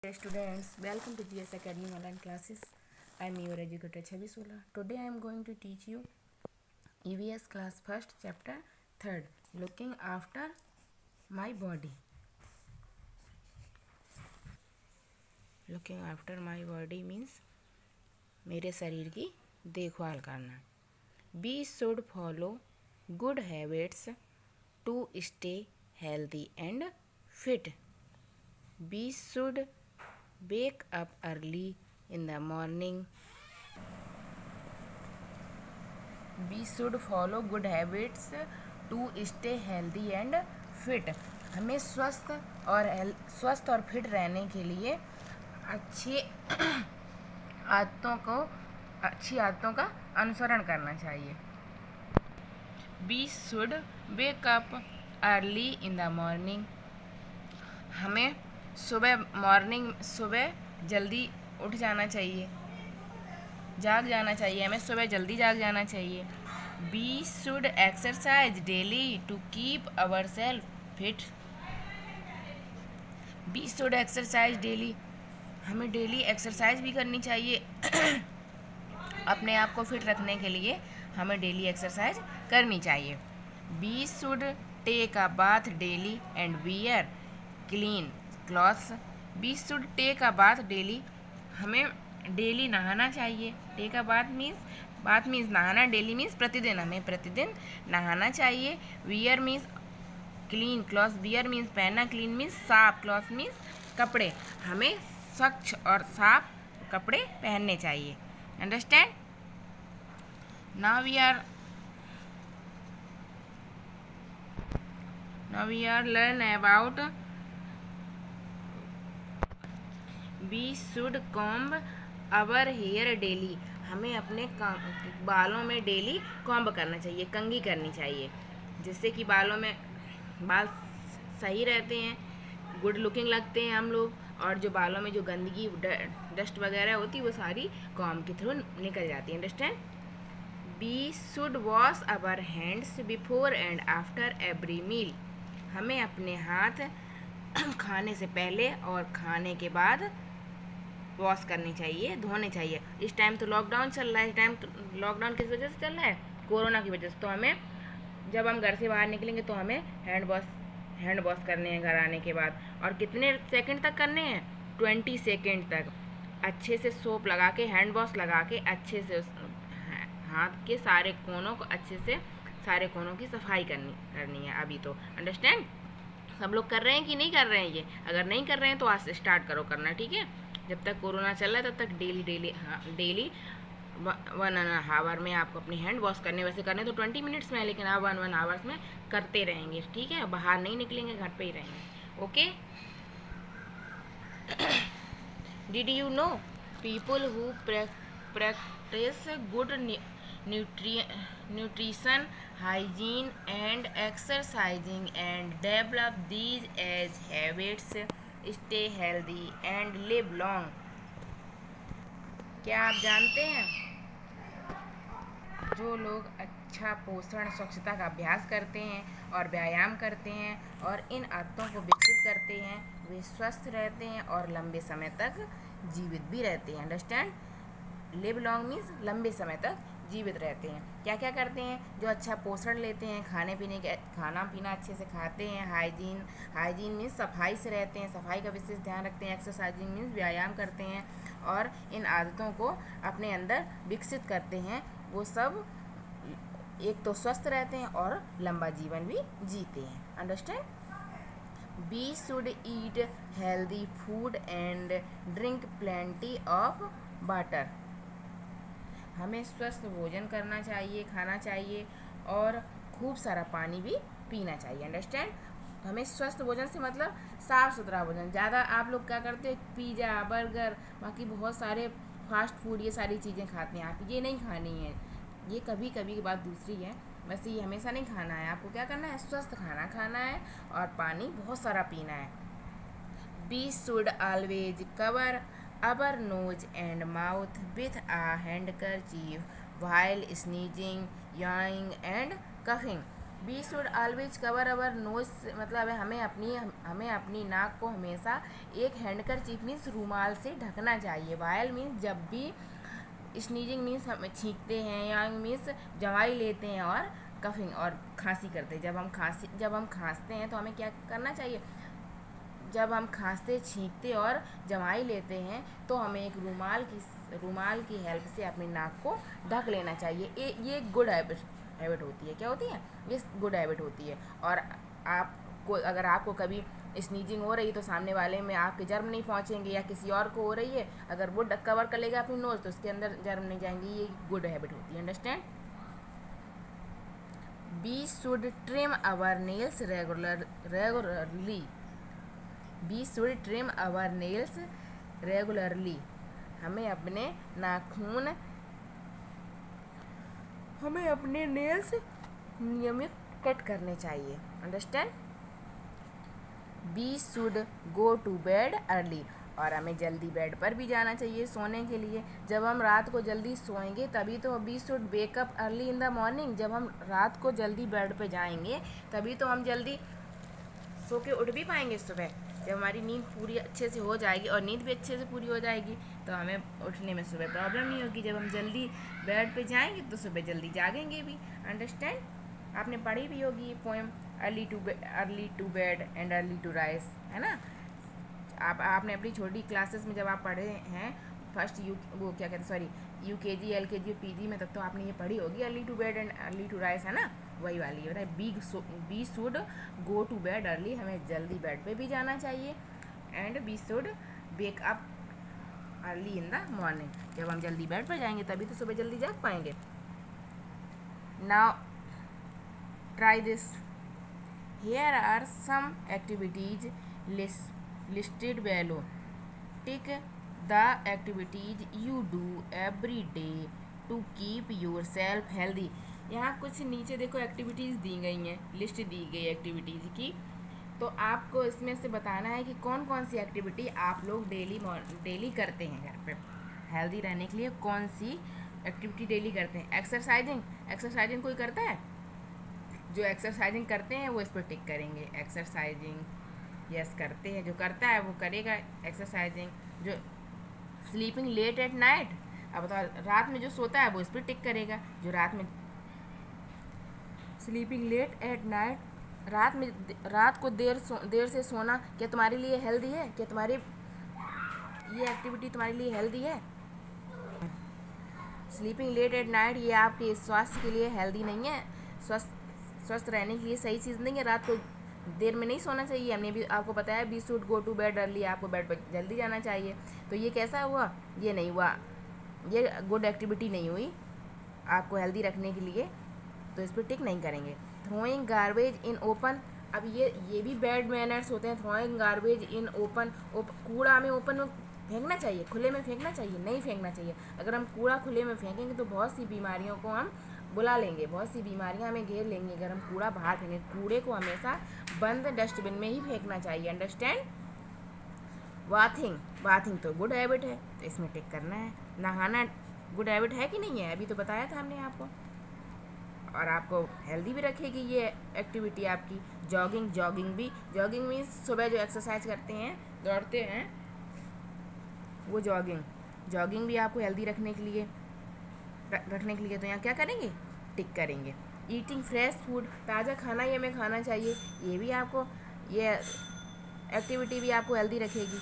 Dear students, welcome to GS Academy online classes. I am your educator Chavi Sola. Today I am going to teach you EVS class first chapter third, looking after my body. Looking after my body means मेरे शरीर की देखभाल करना. We should follow good habits to stay healthy and fit. We should wake up early in the morning. We should follow good habits to stay healthy and fit. हमें स्वस्थ और fit रहने के लिए अच्छी आदतों का अनुसरण करना चाहिए. We should wake up early in the morning. हमें सुबह जल्दी उठ जाना चाहिए, जाग जाना चाहिए. हमें सुबह जल्दी जाग जाना चाहिए. We should exercise daily to keep ourselves fit. We should exercise daily. हमें डेली एक्सरसाइज भी करनी चाहिए. अपने आप को फिट रखने के लिए हमें डेली एक्सरसाइज करनी चाहिए. We should take a bath daily and wear clean clothes. We should take a bath daily. हमें डेली नहाना चाहिए. टेक अ बाथ मीन्स नहाना. डेली मीन्स प्रतिदिन. हमें प्रतिदिन नहाना चाहिए. Wear means clean cloth. Wear means पहनना. क्लीन मीन्स साफ. क्लॉथ मीन्स कपड़े. हमें स्वच्छ और साफ कपड़े पहनने चाहिए. Understand. Now we are learn about we should comb our hair daily. हमें अपने बालों में डेली कॉम्ब करना चाहिए, कंघी करनी चाहिए, जिससे कि बालों में बाल सही रहते हैं, गुड लुकिंग लगते हैं हम लोग. और जो बालों में जो गंदगी डस्ट वगैरह होती है वो सारी कॉम्ब के थ्रू निकल जाती है. Understand. We should wash our hands before and after every meal. हमें अपने हाथ खाने से पहले और खाने के बाद वॉश करनी चाहिए, धोने चाहिए. इस टाइम तो लॉकडाउन चल रहा है. इस टाइम तो लॉकडाउन किस वजह से चल रहा है? कोरोना की वजह से. तो हमें जब हम घर से बाहर निकलेंगे तो हमें हैंड वॉश करने हैं घर आने के बाद. और कितने सेकंड तक करने हैं? 20 सेकंड तक. अच्छे से सोप लगा के, हैंड वॉश लगा के अच्छे से हाथ के सारे कोनों को अच्छे से सारे कोनों की सफाई करनी है अभी तो. अंडरस्टैंड. सब लोग कर रहे हैं कि नहीं कर रहे हैं ये? अगर नहीं कर रहे हैं तो आज से स्टार्ट करो करना. ठीक है. जब तक कोरोना चल रहा है तब तक डेली 1 आवर में आपको अपने हैंड वॉश करने. वैसे करने तो 20 मिनट्स में है, लेकिन आप 1 आवर्स में करते रहेंगे. ठीक है. बाहर नहीं निकलेंगे, घर पे ही रहेंगे. Okay. Did you know people who practice good nutrition, hygiene and exercising and develop these as habits stay healthy and live long. क्या आप जानते हैं जो लोग अच्छा पोषण स्वच्छता का अभ्यास करते हैं और व्यायाम करते हैं और इन आदतों को विकसित करते हैं, वे स्वस्थ रहते हैं और लंबे समय तक जीवित भी रहते हैं. अंडरस्टैंड. लिव लॉन्ग मीन्स लंबे समय तक जीवित रहते हैं. क्या क्या करते हैं? जो अच्छा पोषण लेते हैं, खाना पीना अच्छे से खाते हैं. हाइजीन मीन्स सफाई से रहते हैं, सफाई का विशेष ध्यान रखते हैं. एक्सरसाइजिंग मीन्स व्यायाम करते हैं और इन आदतों को अपने अंदर विकसित करते हैं. वो सब एक तो स्वस्थ रहते हैं और लंबा जीवन भी जीते हैं. Understand. We should eat healthy food and drink plenty of water. हमें स्वस्थ भोजन करना चाहिए, खाना चाहिए और खूब सारा पानी भी पीना चाहिए. अंडरस्टैंड. हमें स्वस्थ भोजन से मतलब साफ़ सुथरा भोजन. ज़्यादा आप लोग क्या करते हैं? पिज़्ज़ा, बर्गर, बाकी बहुत सारे फास्ट फूड, ये सारी चीज़ें खाते हैं. आप ये नहीं खानी है. ये कभी कभी की बात दूसरी है. वैसे ये हमेशा नहीं खाना है. आपको क्या करना है? स्वस्थ खाना खाना है और पानी बहुत सारा पीना है. We should always cover our nose and mouth with a handkerchief while sneezing, yawning and coughing. We should always cover our nose, मतलब है हमें अपनी नाक को हमेशा एक हैंडकरचीफ मीन्स रूमाल से ढकना चाहिए। वायल मीन्स जब भी, स्नीजिंग मीन्स हम छींकते हैं, या मीन्स जवाई लेते हैं, और कफिंग और खांसी करते हैं। जब हम खांसते हैं तो हमें क्या करना चाहिए, जब हम खांसते, छींकते और जमाई लेते हैं तो हमें एक रूमाल की हेल्प से अपनी नाक को ढक लेना चाहिए। ये एक गुड हैबिट होती है। क्या होती है? ये गुड हैबिट होती है। और अगर आपको कभी स्नीजिंग हो रही तो सामने वाले में आपके जर्म नहीं पहुंचेंगे, या किसी और को हो रही है अगर वो कवर कर लेगा अपनी नोज तो उसके अंदर जर्म नहीं जाएंगे। ये गुड हैबिट होती है। Understand? We should trim our nails regularly. We should trim our nails regularly. हमें अपने नेल्स नियमित कट करने चाहिए। Understand? We should go to bed early. और हमें जल्दी बेड पर भी जाना चाहिए सोने के लिए। जब हम रात को जल्दी सोएंगे तभी तो we should wake up early in the morning. जब हम रात को जल्दी बेड पे जाएंगे तभी तो हम जल्दी सो के उठ भी पाएंगे सुबह। जब हमारी नींद पूरी अच्छे से हो जाएगी और नींद भी अच्छे से पूरी हो जाएगी तो हमें उठने में सुबह प्रॉब्लम नहीं होगी। जब हम जल्दी बेड पे जाएंगे तो सुबह जल्दी जागेंगे भी। अंडरस्टैंड? आपने पढ़ी भी होगी ये poem, early to bed and early to rise, है ना? आपने अपनी छोटी क्लासेस में जब आप पढ़े हैं फर्स्ट UKG, LKG और PG में, तब तो आपने ये पढ़ी होगी early to bed and early to rise, है ना? वही वाली है। We should go to bed early. हमें जल्दी बेड पे भी जाना चाहिए। And we should wake up early in the morning. जब हम जल्दी बेड पर जाएंगे तभी तो सुबह जल्दी जाग पाएंगे। Now try this. Here are some activities listed below. Tick the activities you do every day to keep yourself healthy. यहाँ कुछ नीचे देखो एक्टिविटीज़ दी गई हैं, लिस्ट दी गई एक्टिविटीज़ की। तो आपको इसमें से बताना है कि कौन कौन सी एक्टिविटी आप लोग डेली करते हैं घर पे हेल्दी रहने के लिए। कौन सी एक्टिविटी डेली करते हैं? एक्सरसाइजिंग कोई करता है? जो एक्सरसाइजिंग करते हैं वो इस पर टिक करेंगे। एक्सरसाइजिंग यस करते हैं, जो करता है वो करेगा एक्सरसाइजिंग। जो स्लीपिंग लेट एट नाइट, अब बताओ, रात में जो सोता है वो इस पर टिक करेगा। जो रात में स्लीपिंग लेट एट नाइट, रात को देर से सोना क्या तुम्हारे लिए हेल्दी है? क्या तुम्हारी ये एक्टिविटी तुम्हारे लिए हेल्दी है? स्लीपिंग लेट एट नाइट ये आपके स्वास्थ्य के लिए हेल्दी नहीं है। स्वस्थ रहने के लिए सही चीज़ नहीं है। रात को देर में नहीं सोना चाहिए। हमने भी आपको बताया we should go to bed early, आपको बेड पर जल्दी जाना चाहिए। तो ये कैसा हुआ? ये नहीं हुआ, ये गुड एक्टिविटी नहीं हुई आपको हेल्दी रखने के लिए, तो इस पर टिक नहीं करेंगे। थ्रोइंग गार्बेज इन ओपन, अब ये भी बैड मैनर्स होते हैं। थ्रोइंग गार्बेज इन ओपन, कूड़ा हमें ओपन में फेंकना चाहिए, खुले में फेंकना चाहिए? नहीं फेंकना चाहिए। अगर हम कूड़ा खुले में फेंकेंगे तो बहुत सी बीमारियों को हम बुला लेंगे, बहुत सी बीमारियां हमें घेर लेंगी अगर हम कूड़ा बाहर फेंकें। कूड़े को हमेशा बंद डस्टबिन में ही फेंकना चाहिए। अंडरस्टैंड? बाथिंग तो गुड हैबिट है, तो इसमें टिक करना है। नहाना गुड हैबिट है कि नहीं है? अभी तो बताया था हमने आपको, और आपको हेल्दी भी रखेगी ये एक्टिविटी आपकी। जॉगिंग मीन्स सुबह जो एक्सरसाइज करते हैं, दौड़ते हैं, वो जॉगिंग भी आपको हेल्दी रखने के लिए तो यहाँ क्या करेंगे? टिक करेंगे। ईटिंग फ्रेश फूड, ताज़ा खाना ही हमें खाना चाहिए। ये भी आपको, ये एक्टिविटी भी आपको हेल्दी रखेगी।